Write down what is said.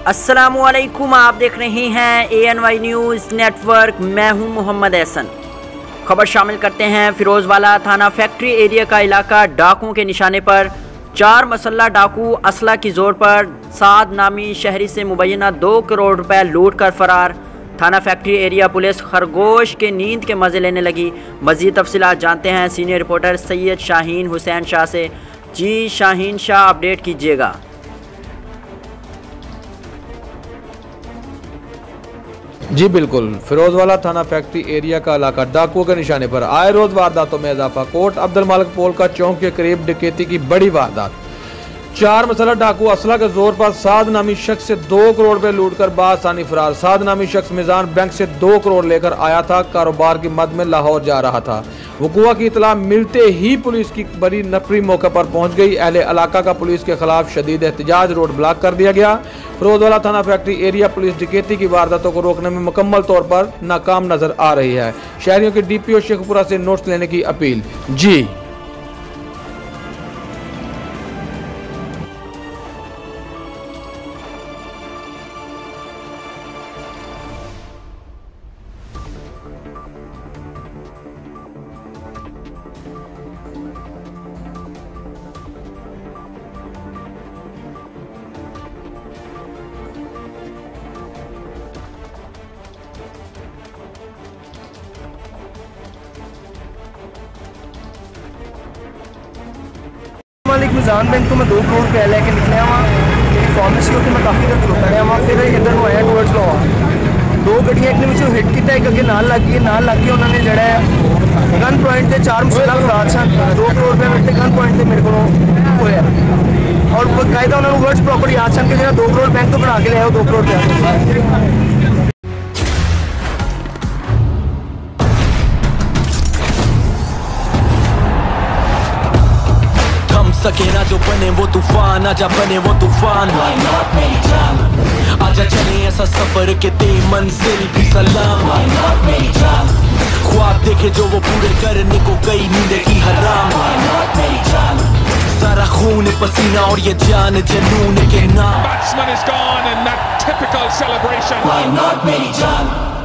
अस्सलामुअलैकुम, आप देख रहे हैं ANY न्यूज़ नेटवर्क। मैं हूं मोहम्मद एहसन। खबर शामिल करते हैं। फिरोजवाला थाना फैक्ट्री एरिया का इलाका डाकुओं के निशाने पर। 4 मसल्ला डाकू असला की जोर पर साद नामी शहरी से मुबैना 2 करोड़ रुपए लूट कर फरार। थाना फैक्ट्री एरिया पुलिस खरगोश के नींद के मज़े लेने लगी। मज़ीद तफसीलात जानते हैं सीनियर रिपोर्टर सैयद शाहीन हुसैन शाह से। जी शाहीन शाह, अपडेट कीजिएगा। जी बिल्कुल, फिरोजवाला थाना फैक्ट्री एरिया का इलाका डाकुओं के निशाने पर। आए रोज वारदातों में इजाफा। कोट अब्दुल मालिक पोल का चौक के करीब डकैती की बड़ी वारदात। 4 मसला डाकू असला के जोर पर साद नामी शख्स से 2 करोड़ रुपए लूटकर बासानी फरार। साद नामी शख्स मिजान बैंक से 2 करोड़ लेकर आया था। कारोबार की मद में लाहौर जा रहा था। वक़ुआ की इतला मिलते ही पुलिस की बड़ी नफरी मौके पर पहुंच गई। अहले इलाका का पुलिस के खिलाफ शदीद एहतजाज, रोड ब्लॉक कर दिया गया। फिरोजवाला थाना फैक्ट्री एरिया पुलिस डकैती की वारदातों को रोकने में मुकम्मल तौर पर नाकाम नजर आ रही है। शहरियों की DPO शेखपुरा से नोट्स लेने की अपील। जी मालिक मिजान बैंक तो मैं 2 करोड़ रुपये लेके निकलिया वहाँ मेरी फार्मेसी होती मैं काफ़ी देर खलोता रहा वहाँ। फिर इधर में आया टूवर्ड्स लो 2 गड्डियाँ एक ने हिट किया, एक अगे नाल लग गई उन्होंने जड़ा है गन पॉइंट से 4 मसला फरार सन। 2 करोड़ रुपये मिलते गन पॉइंट से मेरे को होया और बकायदा उन्होंने वर्ड्स प्रॉपर याद सन कि 2 करोड़ बैंक तो बना के ले आओ 2 करोड़ रुपया। सके ना जो बने वो तूफान, आजा बने वो तूफान। आजा चले ऐसा सफर के दे मंजिल भी सलाम। ख्वाब देखे जो वो पूरे करने को गई नींद की हराम। सारा खून पसीना और ये जान जनून के नाम। Batsman is gone in that typical celebration. Why not मेरी जान?